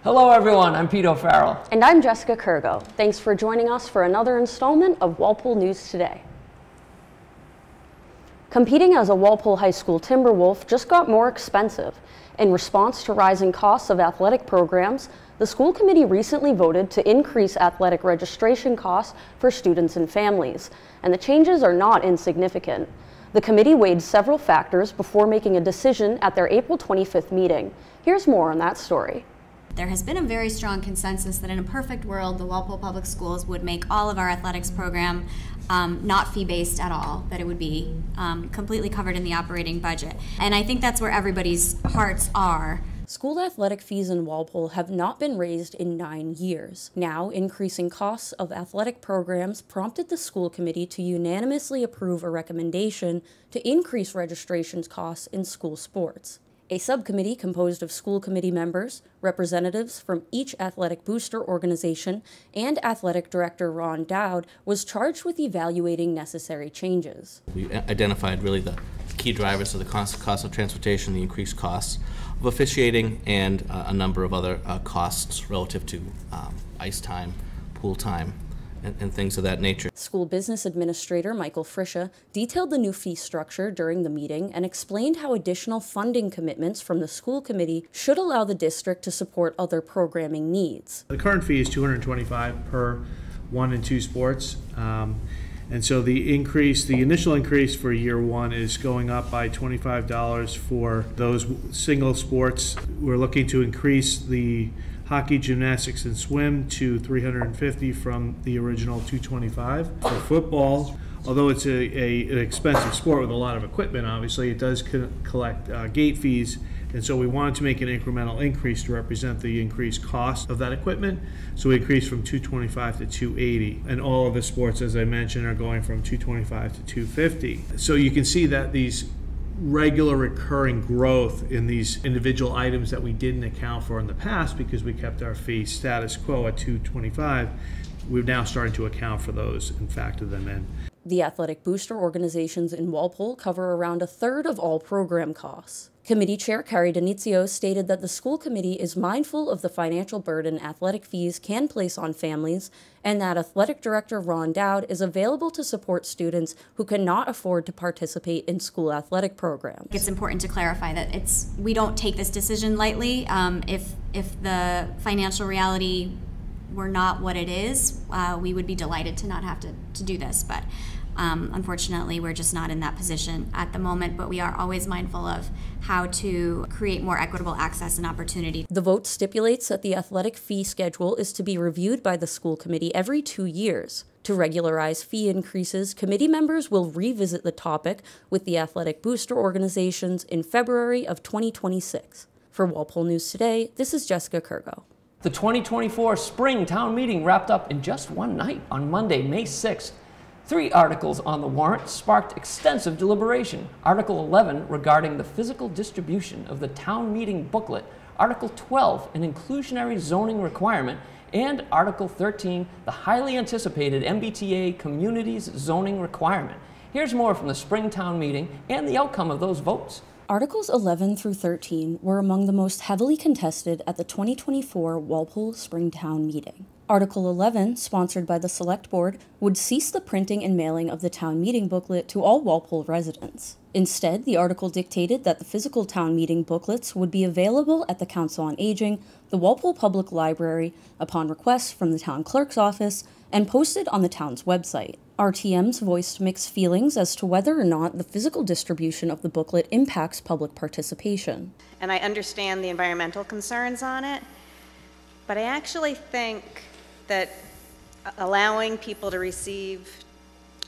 Hello everyone, I'm Pete O'Farrell. And I'm Jessica Kurgo. Thanks for joining us for another installment of Walpole News Today. Competing as a Walpole High School Timberwolf just got more expensive. In response to rising costs of athletic programs, the school committee recently voted to increase athletic registration costs for students and families, and the changes are not insignificant. The committee weighed several factors before making a decision at their April 25th meeting. Here's more on that story. There has been a very strong consensus that in a perfect world, the Walpole Public Schools would make all of our athletics program not fee-based at all, that it would be completely covered in the operating budget. And I think that's where everybody's hearts are. School athletic fees in Walpole have not been raised in 9 years. Now, increasing costs of athletic programs prompted the school committee to unanimously approve a recommendation to increase registrations costs in school sports. A subcommittee composed of school committee members, representatives from each athletic booster organization, and athletic director Ron Dowd was charged with evaluating necessary changes. We identified really the key drivers of the cost of transportation, the increased costs of officiating, and a number of other costs relative to ice time, pool time, and things of that nature. School Business Administrator Michael Friscia detailed the new fee structure during the meeting and explained how additional funding commitments from the school committee should allow the district to support other programming needs. The current fee is $225 per 1 and 2 sports. And so the initial increase for year 1 is going up by $25 for those single sports. We're looking to increase the hockey, gymnastics, and swim to $350 from the original $225. For football, although it's an expensive sport with a lot of equipment, obviously, it does collect gate fees, and so we wanted to make an incremental increase to represent the increased cost of that equipment. So we increased from $225 to $280, and all of the sports, as I mentioned, are going from $225 to $250. So you can see that these regular recurring growth in these individual items that we didn't account for in the past because we kept our fee status quo at $225, we're now starting to account for those and factor them in. The athletic booster organizations in Walpole cover around a third of all program costs. Committee Chair Carrie D'Inizio stated that the school committee is mindful of the financial burden athletic fees can place on families, and that Athletic Director Ron Dowd is available to support students who cannot afford to participate in school athletic programs. It's important to clarify that we don't take this decision lightly. If the financial reality were not what it is, we would be delighted to not have to do this, but unfortunately we're just not in that position at the moment, but we are always mindful of how to create more equitable access and opportunity. The vote stipulates that the athletic fee schedule is to be reviewed by the school committee every 2 years. To regularize fee increases, committee members will revisit the topic with the athletic booster organizations in February of 2026. For Walpole News Today, this is Jessica Kurgo. The 2024 Spring Town Meeting wrapped up in just one night on Monday, May 6th. 3 articles on the warrant sparked extensive deliberation. Article 11 regarding the physical distribution of the town meeting booklet, Article 12 an inclusionary zoning requirement, and Article 13 the highly anticipated MBTA communities zoning requirement. Here's more from the Spring Town Meeting and the outcome of those votes. Articles 11 through 13 were among the most heavily contested at the 2024 Walpole Springtown meeting. Article 11, sponsored by the Select Board, would cease the printing and mailing of the town meeting booklet to all Walpole residents. Instead, the article dictated that the physical town meeting booklets would be available at the Council on Aging, the Walpole Public Library, upon request from the town clerk's office, and posted on the town's website. RTMs voiced mixed feelings as to whether or not the physical distribution of the booklet impacts public participation. And I understand the environmental concerns on it, but I actually think that allowing people to receive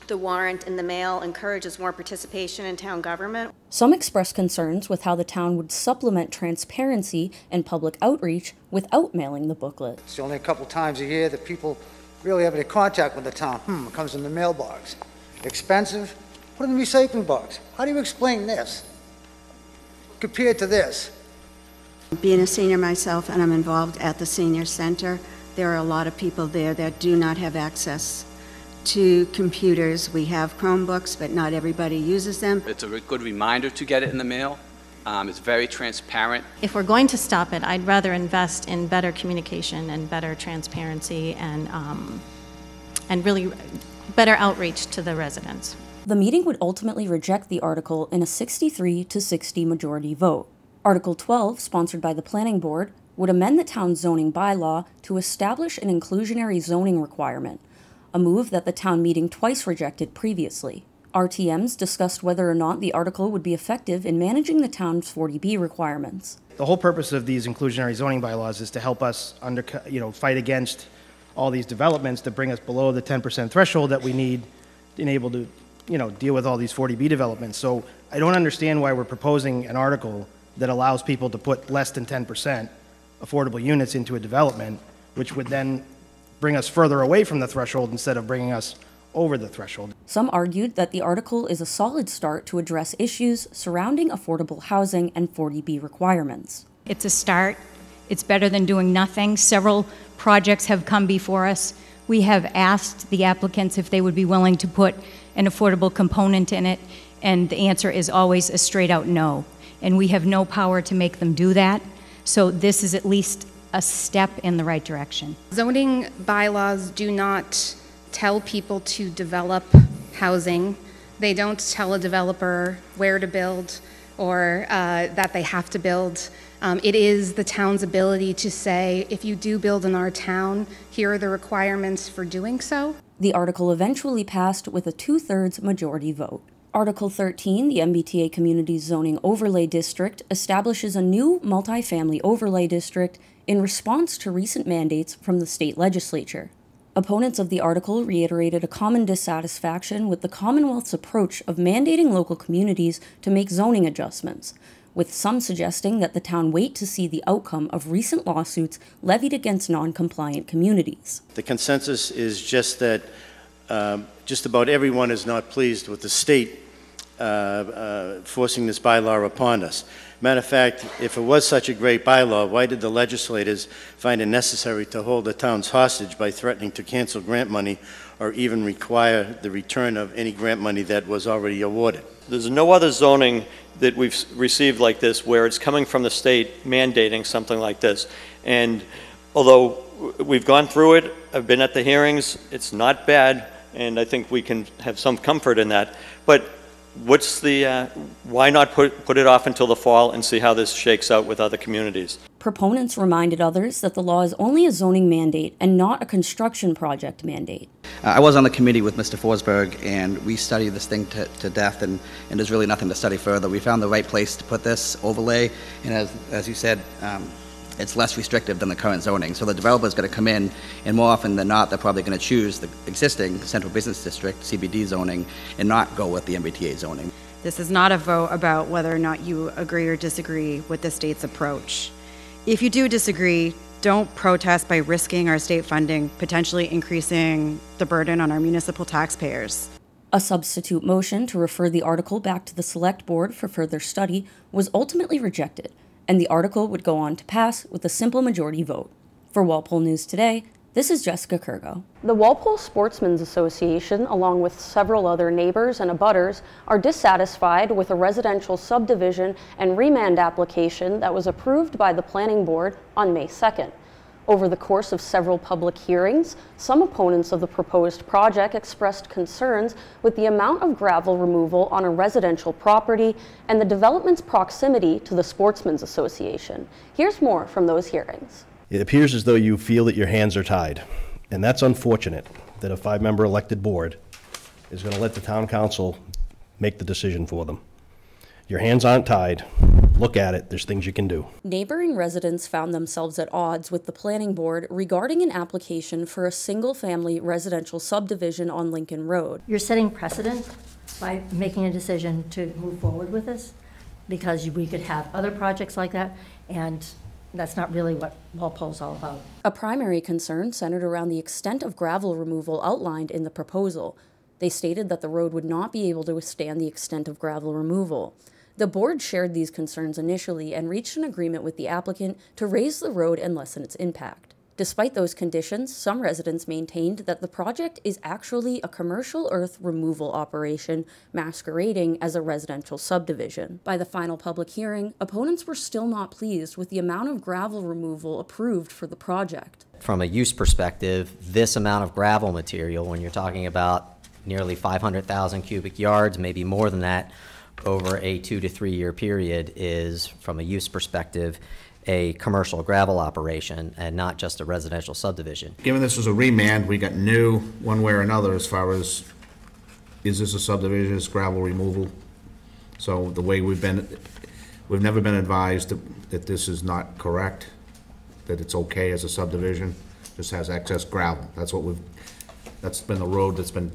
the warrant in the mail encourages more participation in town government. Some expressed concerns with how the town would supplement transparency and public outreach without mailing the booklet. It's only a couple times a year that people really have any contact with the town. It comes in the mailbox. Expensive? Put it in the recycling box. How do you explain this compared to this? Being a senior myself, and I'm involved at the senior center, there are a lot of people there that do not have access to computers. We have Chromebooks, but not everybody uses them. It's a good reminder to get it in the mail, It's very transparent. If we're going to stop it, I'd rather invest in better communication and better transparency and really better outreach to the residents. The meeting would ultimately reject the article in a 63-60 majority vote. Article 12, sponsored by the Planning Board, would amend the town's zoning bylaw to establish an inclusionary zoning requirement, a move that the town meeting twice rejected previously. RTMs discussed whether or not the article would be effective in managing the town's 40B requirements. The whole purpose of these inclusionary zoning bylaws is to help us fight against all these developments that bring us below the 10% threshold that we need in able to deal with all these 40B developments. So I don't understand why we're proposing an article that allows people to put less than 10% affordable units into a development, which would then bring us further away from the threshold instead of bringing us over the threshold. Some argued that the article is a solid start to address issues surrounding affordable housing and 40B requirements. It's a start. It's better than doing nothing. Several projects have come before us. We have asked the applicants if they would be willing to put an affordable component in it, and the answer is always a straight out no. And we have no power to make them do that. So this is at least a step in the right direction. Zoning bylaws do not tell people to develop housing. They don't tell a developer where to build or that they have to build. It is the town's ability to say, if you do build in our town, here are the requirements for doing so. The article eventually passed with a 2/3 majority vote. Article 13, the MBTA Community Zoning Overlay District, establishes a new multifamily overlay district in response to recent mandates from the state legislature. Opponents of the article reiterated a common dissatisfaction with the Commonwealth's approach of mandating local communities to make zoning adjustments, with some suggesting that the town wait to see the outcome of recent lawsuits levied against non-compliant communities. The consensus is just that just about everyone is not pleased with the state forcing this bylaw upon us. Matter of fact, if it was such a great bylaw, why did the legislators find it necessary to hold the towns hostage by threatening to cancel grant money or even require the return of any grant money that was already awarded? There's no other zoning that we've received like this where it's coming from the state mandating something like this. And although we've gone through it, I've been at the hearings, it's not bad, and I think we can have some comfort in that. But what's the, why not put it off until the fall and see how this shakes out with other communities? Proponents reminded others that the law is only a zoning mandate and not a construction project mandate. I was on the committee with Mr. Forsberg, and we studied this thing to death, and there's really nothing to study further. We found the right place to put this overlay, and as you said, it's less restrictive than the current zoning. So the developer's going to come in, and more often than not, they're probably going to choose the existing Central Business District, CBD zoning, and not go with the MBTA zoning. This is not a vote about whether or not you agree or disagree with the state's approach. If you do disagree, don't protest by risking our state funding, potentially increasing the burden on our municipal taxpayers. A substitute motion to refer the article back to the Select Board for further study was ultimately rejected, and the article would go on to pass with a simple majority vote. For Walpole News Today, this is Jessica Kurgo. The Walpole Sportsmen's Association, along with several other neighbors and abutters, are dissatisfied with a residential subdivision and remand application that was approved by the Planning Board on May 2nd. Over the course of several public hearings, some opponents of the proposed project expressed concerns with the amount of gravel removal on a residential property and the development's proximity to the Sportsmen's Association. Here's more from those hearings. It appears as though you feel that your hands are tied, and that's unfortunate that a 5-member elected board is going to let the town council make the decision for them. Your hands aren't tied. Look at it. There's things you can do. Neighboring residents found themselves at odds with the Planning Board regarding an application for a single-family residential subdivision on Lincoln Road. You're setting precedent by making a decision to move forward with this, because we could have other projects like that, and that's not really what Walpole's all about. A primary concern centered around the extent of gravel removal outlined in the proposal. They stated that the road would not be able to withstand the extent of gravel removal. The board shared these concerns initially and reached an agreement with the applicant to raise the road and lessen its impact. Despite those conditions, some residents maintained that the project is actually a commercial earth removal operation masquerading as a residential subdivision. By the final public hearing, opponents were still not pleased with the amount of gravel removal approved for the project. From a use perspective, this amount of gravel material, when you're talking about nearly 500,000 cubic yards, maybe more than that, over a 2 to 3 year period, is, from a use perspective, a commercial gravel operation and not just a residential subdivision. Given this was a remand, we got new one way or another as far as, is this a subdivision, is gravel removal? So the way we've never been advised that this is not correct, that it's okay as a subdivision, just has excess gravel. That's been the road that's been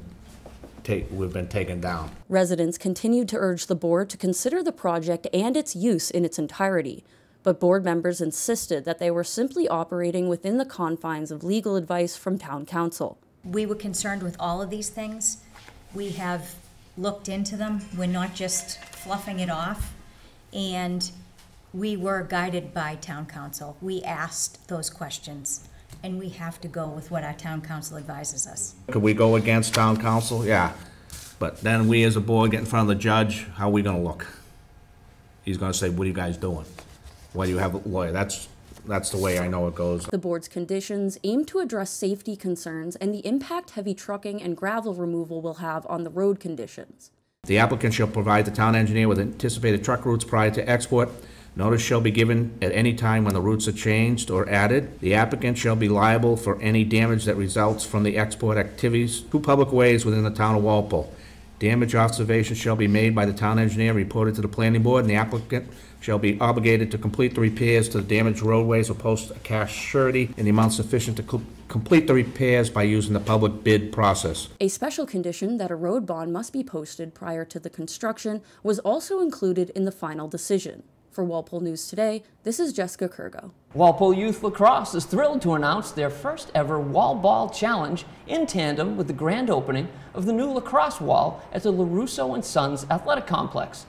we've been taken down. Residents continued to urge the board to consider the project and its use in its entirety, but board members insisted that they were simply operating within the confines of legal advice from town council. We were concerned with all of these things. We have looked into them. We're not just fluffing it off. And we were guided by town council. We asked those questions, and we have to go with what our town council advises us. Could we go against town council? Yeah. But then we as a board get in front of the judge, how are we gonna look? He's gonna say, what are you guys doing? Why do you have a lawyer? That's the way I know it goes. The board's conditions aim to address safety concerns and the impact heavy trucking and gravel removal will have on the road conditions. The applicant shall provide the town engineer with anticipated truck routes prior to export. Notice shall be given at any time when the routes are changed or added. The applicant shall be liable for any damage that results from the export activities to public ways within the town of Walpole. Damage observations shall be made by the town engineer, reported to the planning board, and the applicant shall be obligated to complete the repairs to the damaged roadways or post a cash surety in the amount sufficient to complete the repairs by using the public bid process. A special condition that a road bond must be posted prior to the construction was also included in the final decision. For Walpole News Today, this is Jessica Kurgo. Walpole Youth Lacrosse is thrilled to announce their first ever wall ball challenge in tandem with the grand opening of the new lacrosse wall at the LaRusso & Sons Athletic Complex.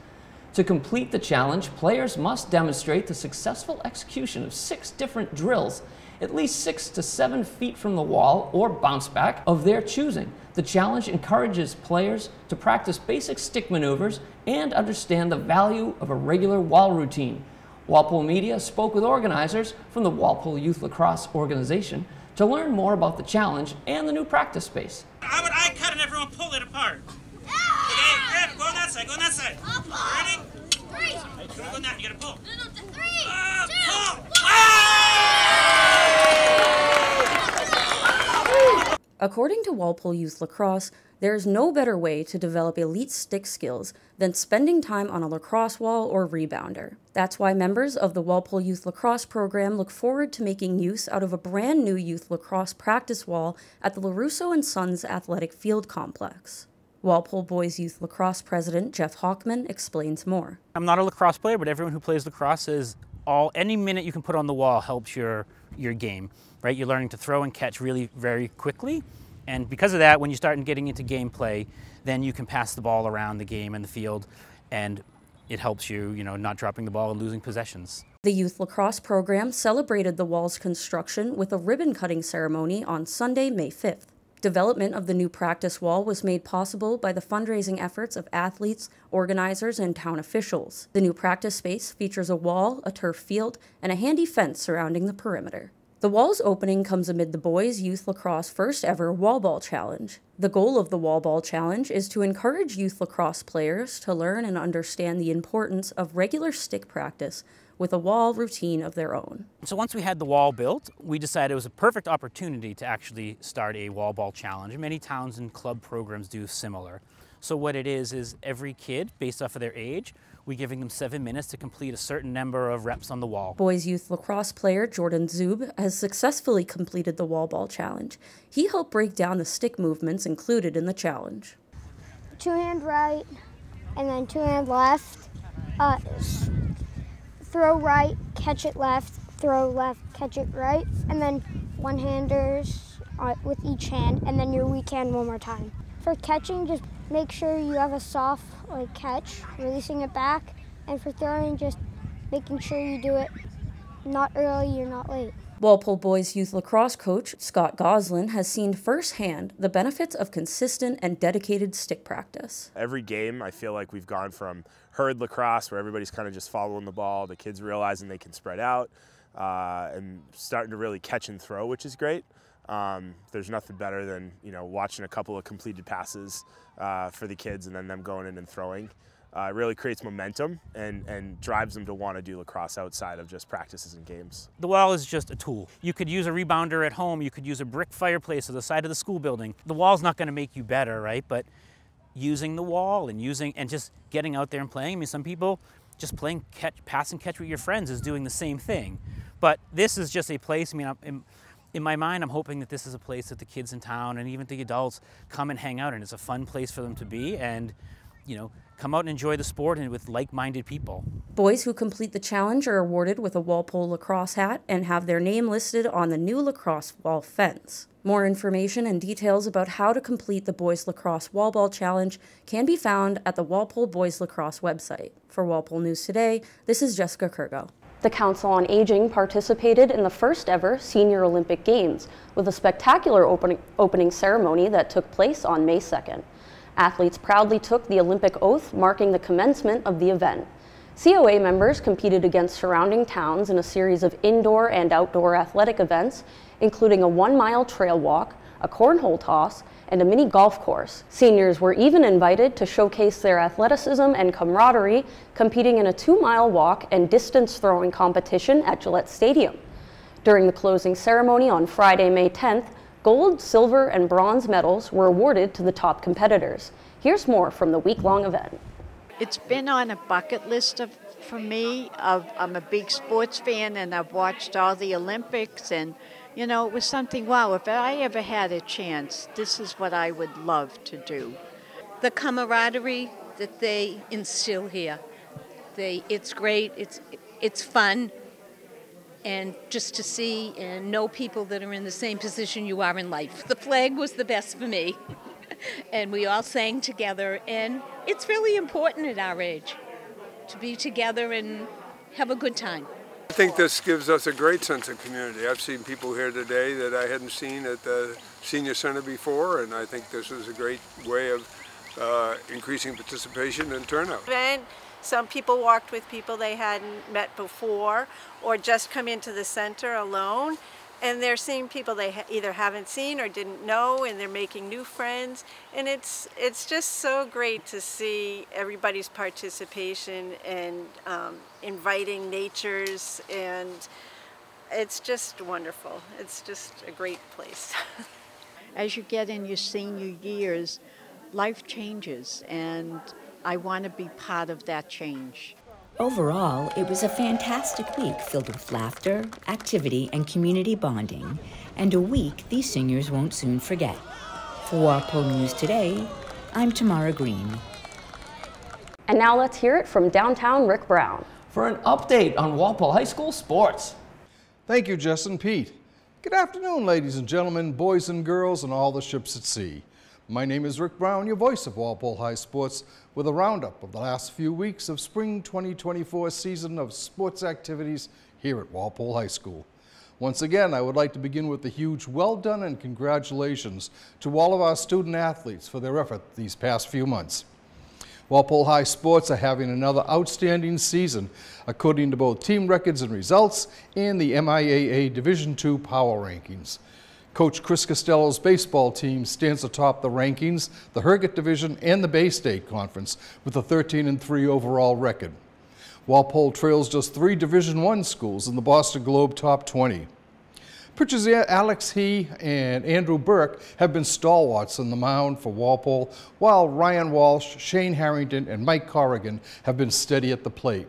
To complete the challenge, players must demonstrate the successful execution of 6 different drills, at least 6 to 7 feet from the wall or bounce back of their choosing. The challenge encourages players to practice basic stick maneuvers and understand the value of a regular wall routine. Walpole Media spoke with organizers from the Walpole Youth Lacrosse organization to learn more about the challenge and the new practice space. I would eye cut and everyone pull it apart. Okay, go on that side, go on that side. Ready? 3. Go on that, you gotta pull. 3, 2, 1. According to Walpole Youth Lacrosse, there is no better way to develop elite stick skills than spending time on a lacrosse wall or rebounder. That's why members of the Walpole Youth Lacrosse program look forward to making use out of a brand new youth lacrosse practice wall at the LaRusso & Sons Athletic Field Complex. Walpole Boys Youth Lacrosse President Jeff Hockman explains more. I'm not a lacrosse player, but everyone who plays lacrosse is any minute you can put on the wall helps your game, right? You're learning to throw and catch really very quickly. And because of that, when you start getting into gameplay, then you can pass the ball around the game and the field, and it helps you, not dropping the ball and losing possessions. The youth lacrosse program celebrated the wall's construction with a ribbon-cutting ceremony on Sunday, May 5th. Development of the new practice wall was made possible by the fundraising efforts of athletes, organizers, and town officials. The new practice space features a wall, a turf field, and a handy fence surrounding the perimeter. The wall's opening comes amid the Boys Youth Lacrosse first ever Wall Ball Challenge. The goal of the Wall Ball Challenge is to encourage youth lacrosse players to learn and understand the importance of regular stick practice with a wall routine of their own. So once we had the wall built, we decided it was a perfect opportunity to actually start a wall ball challenge. Many towns and club programs do similar. So what it is every kid, based off of their age, we're giving them 7 minutes to complete a certain number of reps on the wall. Boys Youth Lacrosse player Jordan Zub has successfully completed the wall ball challenge. He helped break down the stick movements included in the challenge. 2-hand right, and then 2-hand left. Throw right, catch it left, throw left, catch it right, and then one-handers with each hand, and then your weak hand one more time. For catching, just make sure you have a soft catch, releasing it back, and for throwing, just making sure you do it not early or not late. Walpole Boys Youth Lacrosse coach Scott Goslin has seen firsthand the benefits of consistent and dedicated stick practice. Every game, I feel like we've gone from herd lacrosse, where everybody's kind of just following the ball, the kids realizing they can spread out, and starting to really catch and throw, which is great. There's nothing better than, you know, watching a couple of completed passes for the kids and then them going in and throwing. It really creates momentum and drives them to want to do lacrosse outside of just practices and games. The wall is just a tool. You could use a rebounder at home, you could use a brick fireplace at the side of the school building. The wall's not going to make you better, right? But using the wall and just getting out there and playing. I mean, some people just playing pass and catch with your friends is doing the same thing. But this is just a place, I mean, in my mind, I'm hoping that this is a place that the kids in town and even the adults come and hang out, and it's a fun place for them to be and, you know, come out and enjoy the sport and with like-minded people. Boys who complete the challenge are awarded with a Walpole lacrosse hat and have their name listed on the new lacrosse wall fence. More information and details about how to complete the Boys Lacrosse Wall Ball Challenge can be found at the Walpole Boys Lacrosse website. For Walpole News Today, this is Jessica Kurgo. The Council on Aging participated in the first ever Senior Olympic Games with a spectacular opening ceremony that took place on May 2nd. Athletes proudly took the Olympic oath, marking the commencement of the event. COA members competed against surrounding towns in a series of indoor and outdoor athletic events, including a 1-mile trail walk, a cornhole toss, and a mini golf course. Seniors were even invited to showcase their athleticism and camaraderie, competing in a 2-mile walk and distance throwing competition at Gillette Stadium. During the closing ceremony on Friday, May 10th, gold, silver, and bronze medals were awarded to the top competitors. Here's more from the week-long event. It's been on a bucket list for me. I'm a big sports fan, and I've watched all the Olympics, and you know, it was something, wow, if I ever had a chance, this is what I would love to do. The camaraderie that they instill here, it's great, it's fun. And just to see and know people that are in the same position you are in life. The flag was the best for me. And we all sang together, and it's really important at our age to be together and have a good time. I think this gives us a great sense of community. I've seen people here today that I hadn't seen at the Senior Center before, and I think this is a great way of increasing participation and turnout. Some people walked with people they hadn't met before, or just come into the center alone, and they're seeing people they either haven't seen or didn't know, and they're making new friends. And it's just so great to see everybody's participation and inviting natures, and it's just wonderful. It's just a great place. As you get in your senior years, life changes, and I want to be part of that change. Overall, it was a fantastic week filled with laughter, activity, and community bonding, and a week these seniors won't soon forget. For Walpole News Today, I'm Tamara Green. And now let's hear it from downtown Rick Brown. For an update on Walpole High School sports. Thank you, Jess and Pete. Good afternoon, ladies and gentlemen, boys and girls, and all the ships at sea. My name is Rick Brown, your voice of Walpole High Sports, with a roundup of the last few weeks of spring 2024 season of sports activities here at Walpole High School. Once again, I would like to begin with a huge well done and congratulations to all of our student athletes for their effort these past few months. Walpole High Sports are having another outstanding season, according to both team records and results and the MIAA Division II Power Rankings. Coach Chris Costello's baseball team stands atop the rankings, the Herget Division, and the Bay State Conference with a 13-3 overall record. Walpole trails just 3 Division I schools in the Boston Globe top 20. Pitchers Alex He and Andrew Burke have been stalwarts on the mound for Walpole, while Ryan Walsh, Shane Harrington, and Mike Corrigan have been steady at the plate.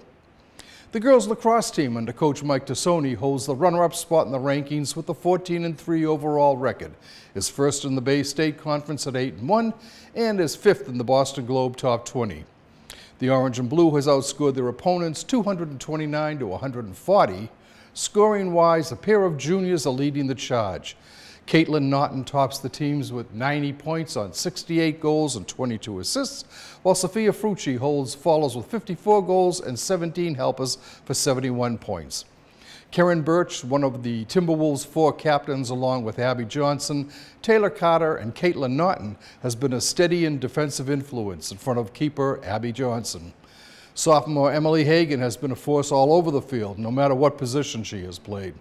The girls lacrosse team under Coach Mike Tassoni holds the runner-up spot in the rankings with a 14-3 overall record, is first in the Bay State Conference at 8-1, and is 5th in the Boston Globe top 20. The Orange and Blue has outscored their opponents 229 to 140. Scoring-wise, a pair of juniors are leading the charge. Caitlin Naughton tops the teams with 90 points on 68 goals and 22 assists, while Sophia Frucci follows with 54 goals and 17 helpers for 71 points. Karen Birch, one of the Timberwolves' 4 captains, along with Abby Johnson, Taylor Carter, and Caitlin Naughton, has been a steady and defensive influence in front of keeper Abby Johnson. Sophomore Emily Hagan has been a force all over the field, no matter what position she has played.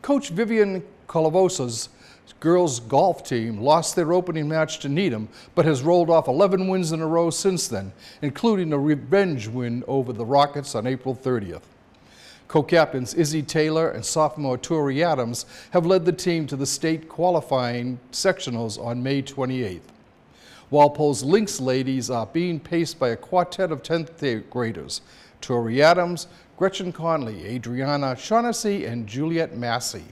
Coach Vivian Colavosa's girls golf team lost their opening match to Needham, but has rolled off 11 wins in a row since then, including a revenge win over the Rockets on April 30th. Co-captains Izzy Taylor and sophomore Tori Adams have led the team to the state qualifying sectionals on May 28th. Walpole's Lynx ladies are being paced by a quartet of 10th graders: Tori Adams, Gretchen Conley, Adriana Shaughnessy, and Juliet Massey.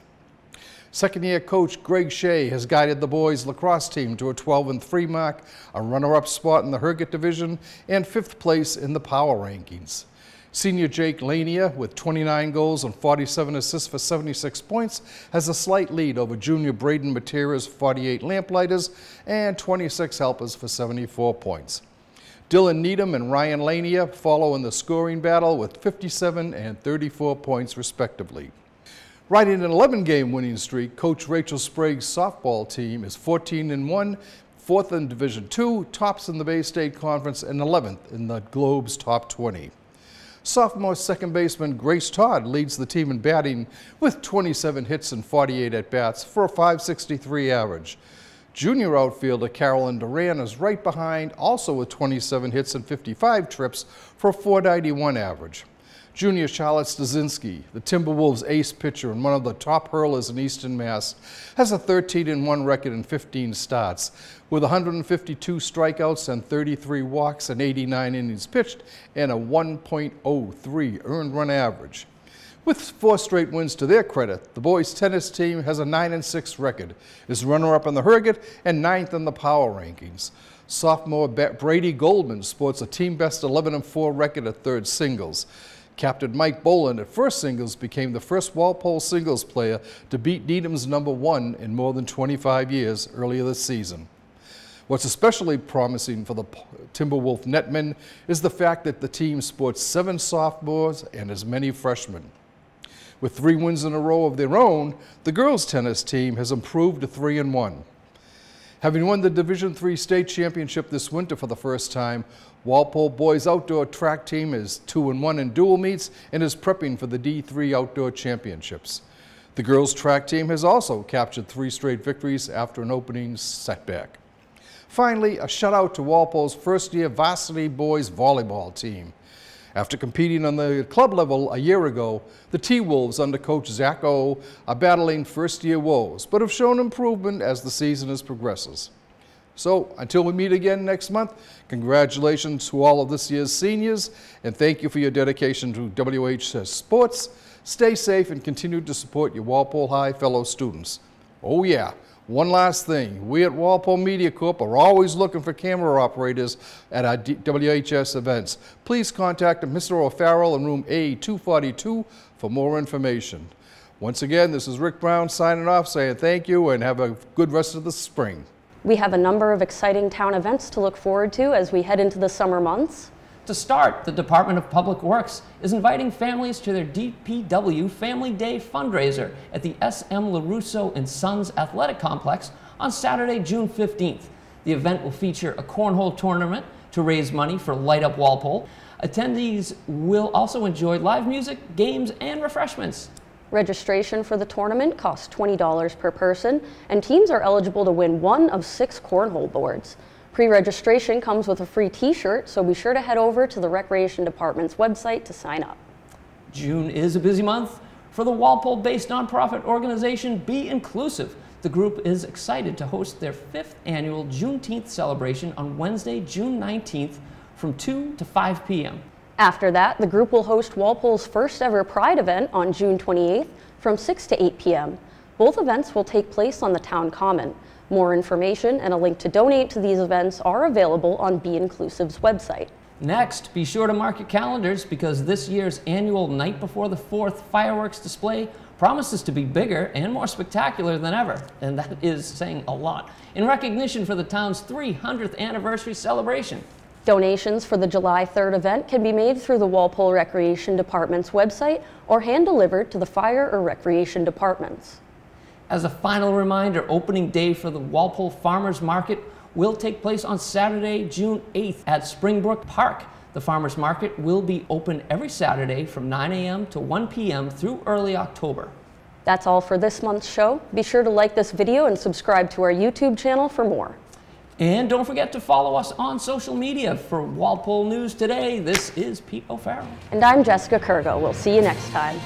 Second-year coach Greg Shea has guided the boys lacrosse team to a 12-3 mark, a runner-up spot in the Herget division, and 5th place in the power rankings. Senior Jake Lania, with 29 goals and 47 assists for 76 points, has a slight lead over junior Braden Matera's 48 lamplighters and 26 helpers for 74 points. Dylan Needham and Ryan Lania follow in the scoring battle with 57 and 34 points respectively. Riding an 11-game winning streak, Coach Rachel Sprague's softball team is 14-1, 4th in Division II, tops in the Bay State Conference, and 11th in the Globe's top 20. Sophomore second baseman Grace Todd leads the team in batting with 27 hits and 48 at-bats for a .563 average. Junior outfielder Carolyn Duran is right behind, also with 27 hits and 55 trips for a .491 average. Junior Charlotte Stasinski, the Timberwolves' ace pitcher and one of the top hurlers in Eastern Mass, has a 13-1 record in 15 starts, with 152 strikeouts and 33 walks and 89 innings pitched and a 1.03 earned run average. With 4 straight wins to their credit, the boys' tennis team has a 9-6 record, is runner-up in the Herget and 9th in the power rankings. Sophomore Brady Goldman sports a team-best 11-4 record at third singles. Captain Mike Boland at first singles became the first Walpole singles player to beat Needham's #1 in more than 25 years earlier this season. What's especially promising for the Timberwolf netmen is the fact that the team sports 7 sophomores and as many freshmen. With 3 wins in a row of their own, the girls' tennis team has improved to 3-1. Having won the Division III state championship this winter for the first time, Walpole Boys outdoor track team is 2-1 in dual meets and is prepping for the D3 outdoor championships. The girls' track team has also captured 3 straight victories after an opening setback. Finally, a shout-out to Walpole's first-year varsity boys volleyball team. After competing on the club level a year ago, the T-Wolves under coach Zach O are battling first-year woes, but have shown improvement as the season progresses. So, until we meet again next month, congratulations to all of this year's seniors, and thank you for your dedication to WHS Sports. Stay safe and continue to support your Walpole High fellow students. Oh yeah, one last thing. We at Walpole Media Corp are always looking for camera operators at our WHS events. Please contact Mr. O'Farrell in room A242 for more information. Once again, this is Rick Brown signing off, saying thank you and have a good rest of the spring. We have a number of exciting town events to look forward to as we head into the summer months. To start, the Department of Public Works is inviting families to their DPW Family Day fundraiser at the S.M. LaRusso & Sons Athletic Complex on Saturday, June 15th. The event will feature a cornhole tournament to raise money for Light Up Walpole. Attendees will also enjoy live music, games, and refreshments. Registration for the tournament costs $20 per person, and teams are eligible to win one of 6 cornhole boards. Pre-registration comes with a free t-shirt, so be sure to head over to the Recreation Department's website to sign up. June is a busy month for the Walpole-based nonprofit organization Be Inclusive. The group is excited to host their 5th annual Juneteenth celebration on Wednesday, June 19th from 2 to 5 p.m. After that, the group will host Walpole's first ever Pride event on June 28th from 6 to 8 p.m. Both events will take place on the town common. More information and a link to donate to these events are available on Be Inclusive's website. Next, be sure to mark your calendars because this year's annual Night Before the 4th fireworks display promises to be bigger and more spectacular than ever, and that is saying a lot, in recognition for the town's 300th anniversary celebration. Donations for the July 3rd event can be made through the Walpole Recreation Department's website or hand-delivered to the Fire or Recreation Departments. As a final reminder, opening day for the Walpole Farmers Market will take place on Saturday, June 8th at Springbrook Park. The Farmers Market will be open every Saturday from 9 a.m. to 1 p.m. through early October. That's all for this month's show. Be sure to like this video and subscribe to our YouTube channel for more. And don't forget to follow us on social media. For Walpole News Today, this is Pete O'Farrell. And I'm Jessica Kurgo. We'll see you next time.